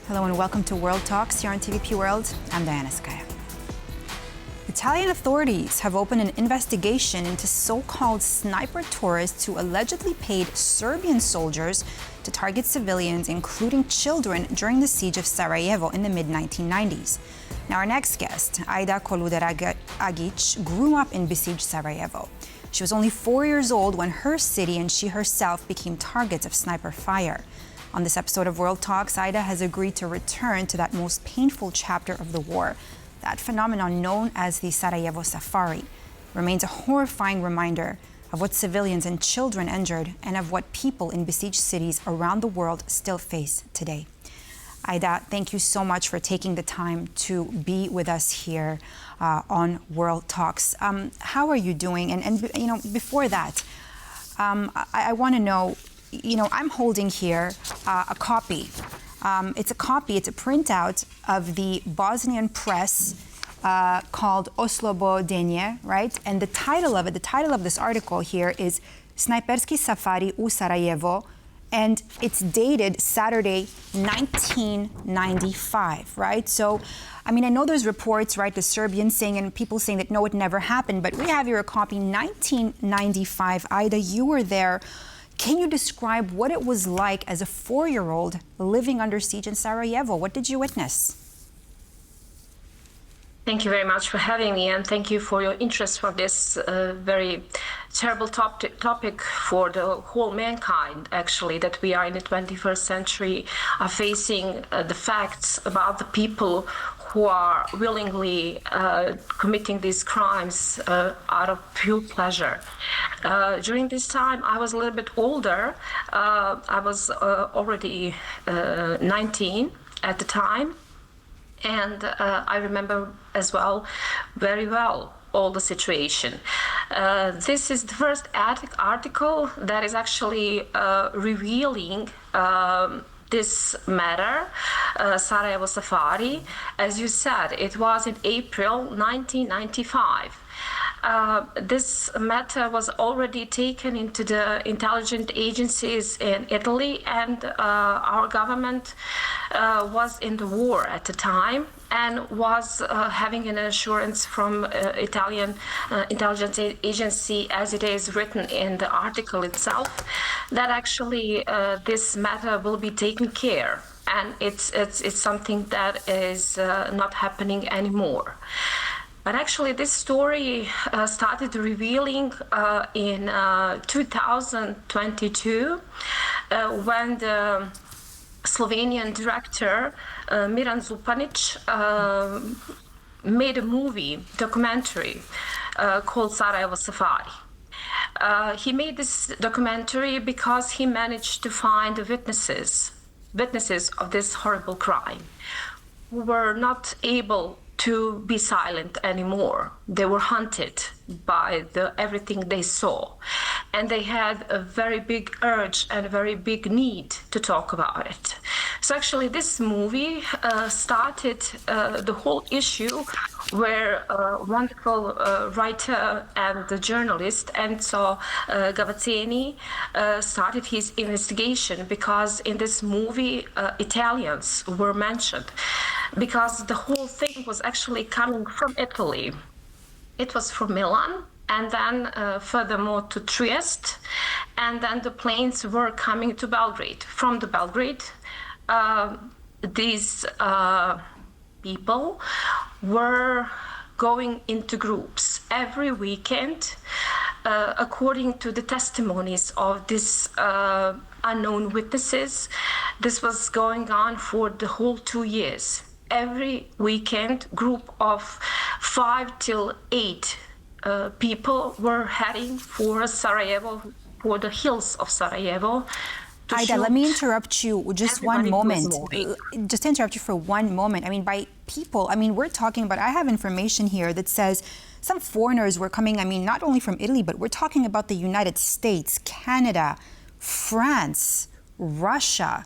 Hello and welcome to World Talks here on TVP World. I'm Diana Skaya. Italian authorities have opened an investigation into so-called sniper tourists who allegedly paid Serbian soldiers to target civilians, including children, during the siege of Sarajevo in the mid-1990s. Now, our next guest, Aida Koluder-Agić, grew up in besieged Sarajevo. She was only 4 years old when her city and she herself became targets of sniper fire. On this episode of World Talks, Aida has agreed to return to that most painful chapter of the war. That phenomenon known as the Sarajevo Safari remains a horrifying reminder of what civilians and children endured and of what people in besieged cities around the world still face today. Aida, thank you so much for taking the time to be with us here on World Talks. How are you doing? And before that, I want to know, I'm holding here a copy. It's a printout of the Bosnian press called Oslobodenje, right? And the title of this article here is Snajperski Safari u Sarajevo, and it's dated Saturday, 1995, right? So, I know there's reports, right, the Serbians saying and people saying that no, it never happened, but we have here a copy, 1995. Aida, you were there. Can you describe what it was like as a 4-year-old living under siege in Sarajevo? What did you witness? Thank you very much for having me, and thank you for your interest for this very terrible topic for the whole mankind, actually, that we are in the 21st century are facing the facts about the people who are willingly committing these crimes out of pure pleasure. During this time, I was a little bit older. I was already 19 at the time. And I remember as well, very well, all the situation. This is the first article that is actually revealing this matter, Sarajevo Safari. As you said, it was in April 1995. This matter was already taken into the intelligence agencies in Italy, and our government was in the war at the time and was having an assurance from Italian intelligence agency, as it is written in the article itself, that actually this matter will be taken care, and it's something that is not happening anymore. But actually, this story started revealing in 2022 when the Slovenian director Miran Zupanic made a documentary called Sarajevo Safari. He made this documentary because he managed to find the witnesses of this horrible crime, who were not able to be silent anymore. They were hunted by everything they saw. And they had a very big urge and a very big need to talk about it. So actually this movie started the whole issue where a wonderful writer and the journalist Enzo Gavazzeni started his investigation, because in this movie Italians were mentioned, because the whole thing was actually coming from Italy. It was from Milan, and then furthermore to Trieste, and then the planes were coming to Belgrade. From the Belgrade, these people were going into groups every weekend, according to the testimonies of these unknown witnesses. This was going on for the whole 2 years. Every weekend, group of 5 till 8 people were heading for Sarajevo, for the hills of Sarajevo. Aida, let me interrupt you just one moment. Just to interrupt you for one moment. By people, we're talking about, I have information here that says some foreigners were coming, not only from Italy, but we're talking about the United States, Canada, France, Russia,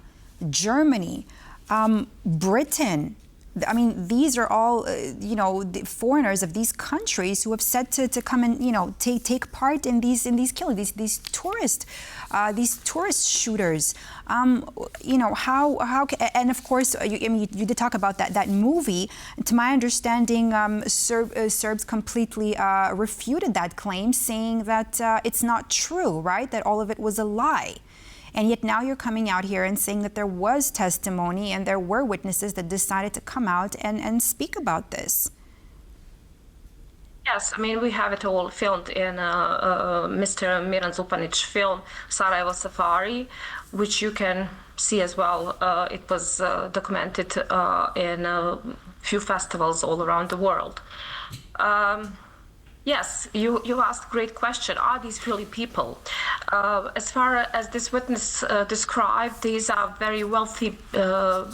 Germany, Britain, I mean, these are all, the foreigners of these countries who have said to come and, take part in these killings, these tourist shooters. How and of course, you did talk about that movie. To my understanding, Serbs completely refuted that claim, saying that it's not true, right? That all of it was a lie. And yet now you're coming out here and saying that there was testimony and there were witnesses that decided to come out and speak about this. Yes, I mean, we have it all filmed in Mr. Miran Zupanić film, Sarajevo Safari, which you can see as well. It was documented in a few festivals all around the world. Yes, you asked a great question. Are these really people? As far as this witness described, these are very wealthy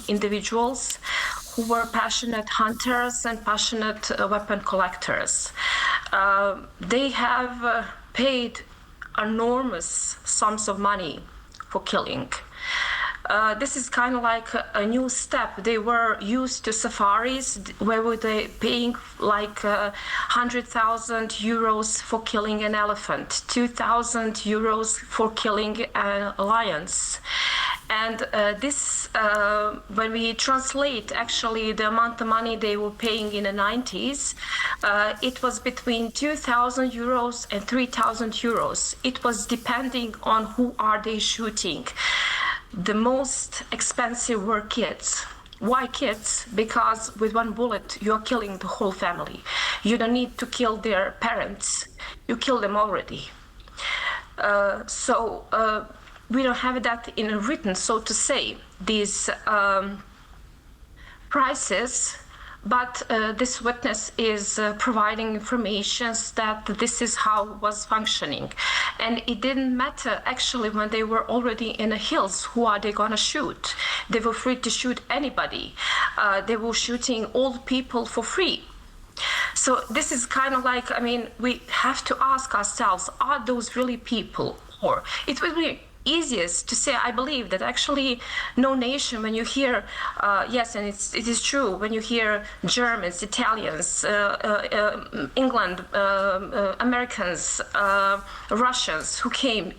individuals who were passionate hunters and passionate weapon collectors. They have paid enormous sums of money for killing. This is kind of like a new step. They were used to safaris where were they paying like 100,000 euros for killing an elephant, 2,000 euros for killing a lion. And when we translate actually the amount of money they were paying in the 90s, it was between 2,000 euros and 3,000 euros. It was depending on who are they shooting. The most expensive were kids. Why kids? Because with one bullet, you're killing the whole family. You don't need to kill their parents. You kill them already. We don't have that in written, so to say, these prices. But this witness is providing information that this is how it was functioning. And it didn't matter actually when they were already in the hills, who are they gonna shoot? They were free to shoot anybody. They were shooting old people for free. So this is kind of like, I mean, we have to ask ourselves, are those really people? Or it will be easiest to say, I believe that actually no nation, when you hear, yes, and it is true, when you hear Germans, Italians, England, Americans, Russians who came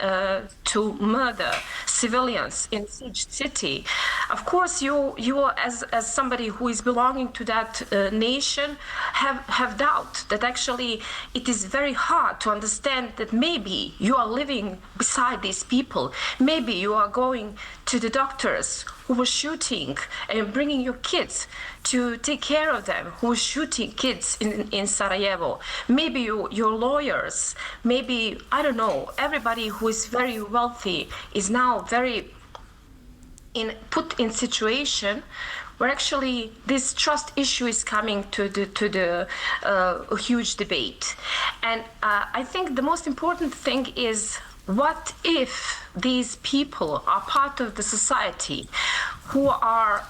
to murder civilians in siege city, of course you as somebody who is belonging to that nation have doubt that actually it is very hard to understand that maybe you are living beside these people. Maybe you are going to the doctors who were shooting and bringing your kids to take care of them, who were shooting kids in Sarajevo. Maybe your lawyers, maybe, I don't know, everybody who is very wealthy is now very put in situation where actually this trust issue is coming to the huge debate. And I think the most important thing is, what if these people are part of the society who are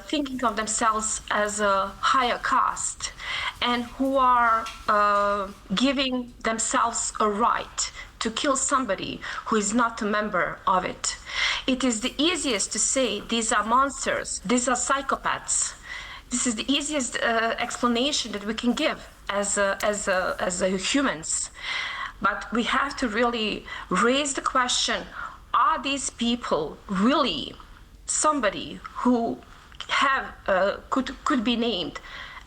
thinking of themselves as a higher caste and who are giving themselves a right to kill somebody who is not a member of it? It is the easiest to say these are monsters, these are psychopaths. This is the easiest explanation that we can give as humans. But we have to really raise the question, are these people really somebody who could be named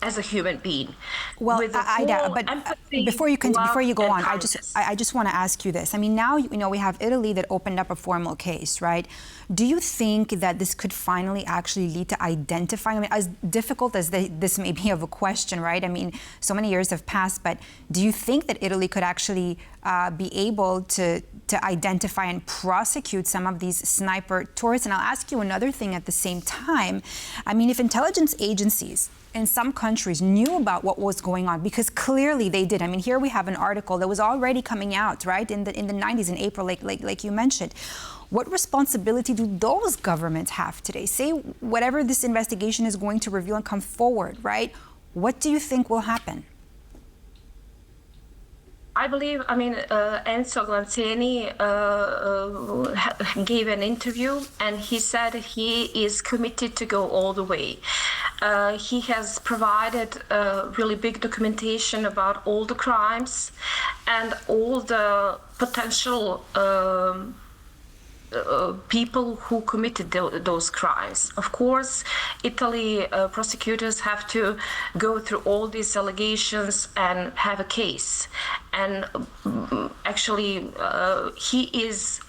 as a human being? Well, Aida, but before you go on, I just want to ask you this. I mean, now we have Italy that opened up a formal case, right? Do you think that this could finally actually lead to identifying? I mean, as difficult as this may be of a question, right? I mean, so many years have passed, but do you think that Italy could actually be able to identify and prosecute some of these sniper tourists? And I'll ask you another thing at the same time. I mean, if intelligence agencies in some countries knew about what was going on, because clearly they did. I mean, here we have an article that was already coming out, right, in the 90s, in April, like you mentioned. What responsibility do those governments have today? Say whatever this investigation is going to reveal and come forward, right? What do you think will happen? I believe, I mean, Enzo Glanzini gave an interview and he said he is committed to go all the way. He has provided really big documentation about all the crimes and all the potential people who committed those crimes. Of course, Italy prosecutors have to go through all these allegations and have a case. And actually, he is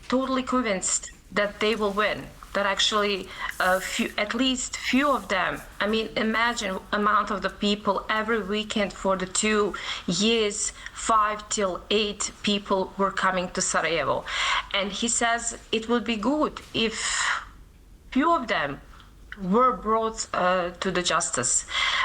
totally convinced that they will win. That actually, at least few of them, I mean, imagine amount of the people every weekend for the 2 years, 5 till 8 people were coming to Sarajevo. And he says it would be good if few of them were brought to the justice.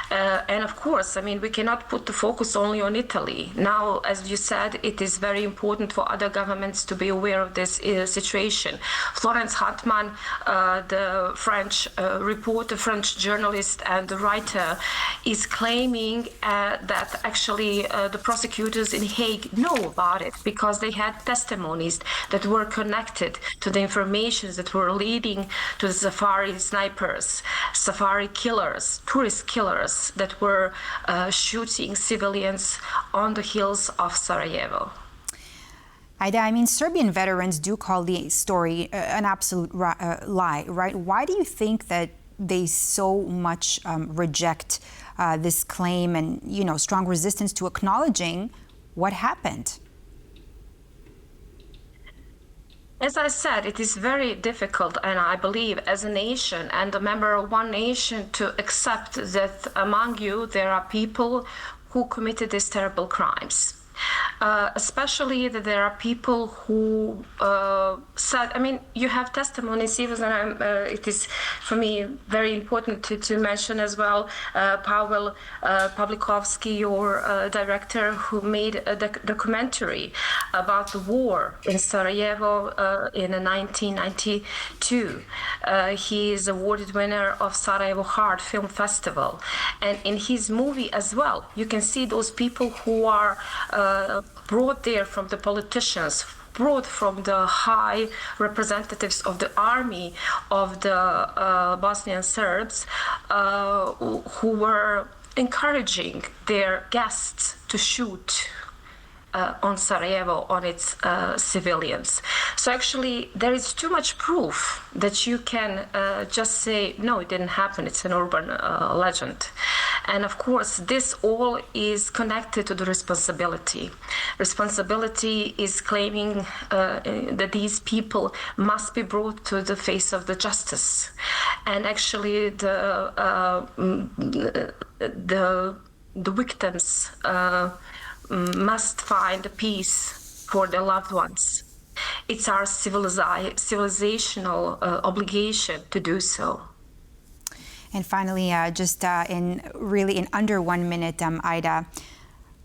And of course, I mean, we cannot put the focus only on Italy. Now, as you said, it is very important for other governments to be aware of this situation. Florence Hartmann, the French reporter, French journalist and writer, is claiming that actually the prosecutors in Hague know about it because they had testimonies that were connected to the information that were leading to the safari snipers, safari killers, tourist killers that were shooting civilians on the hills of Sarajevo. Aida, I mean, Serbian veterans do call the story an absolute lie, right? Why do you think that they so much reject this claim and, you know, strong resistance to acknowledging what happened? As I said, it is very difficult, and I believe as a nation and a member of one nation, to accept that among you there are people who committed these terrible crimes. Especially that there are people who said, I mean, you have testimonies, even it is for me very important to mention as well, Pavel Pavlikovsky, your director, who made a documentary about the war in Sarajevo in 1992. He is awarded winner of Sarajevo Heart Film Festival. And in his movie as well, you can see those people who are brought there from the politicians, brought from the high representatives of the army of the Bosnian Serbs, who were encouraging their guests to shoot on Sarajevo, on its civilians. So actually, there is too much proof that you can just say, no, it didn't happen, it's an urban legend. And of course, this all is connected to the responsibility. Responsibility is claiming that these people must be brought to the face of the justice. And actually, the victims must find a peace for their loved ones. It's our civilizational obligation to do so. And finally, just in under 1 minute, Aida,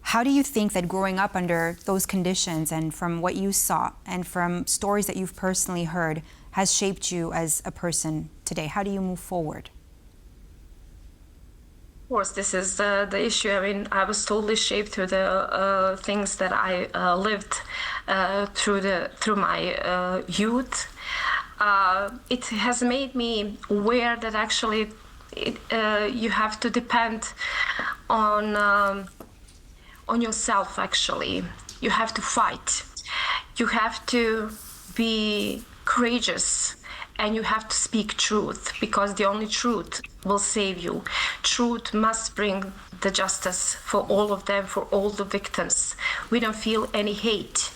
how do you think that growing up under those conditions and from what you saw and from stories that you've personally heard has shaped you as a person today? How do you move forward? Of course, this is the issue. I mean, I was totally shaped through the things that I lived through my youth. It has made me aware that actually you have to depend on yourself. Actually, you have to fight. You have to be courageous. And you have to speak truth, because the only truth will save you. Truth must bring the justice for all of them, for all the victims. We don't feel any hate.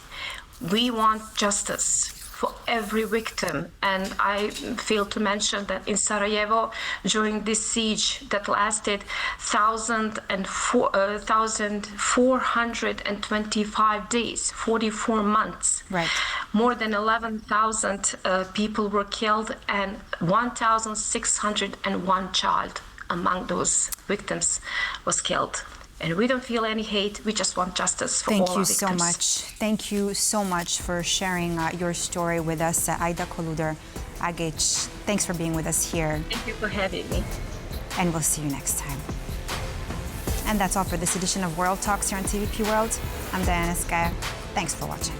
We want justice for every victim. And I failed to mention that in Sarajevo, during this siege that lasted 1,425 days, 44 months. Right. More than 11,000 people were killed, and 1,601 child among those victims was killed. And we don't feel any hate. We just want justice for all our victims. Thank you so much. Thank you so much for sharing your story with us, Aida Koluder-Agić. Thanks for being with us here. Thank you for having me. And we'll see you next time. And that's all for this edition of World Talks here on TVP World. I'm Diana Skaya. Thanks for watching.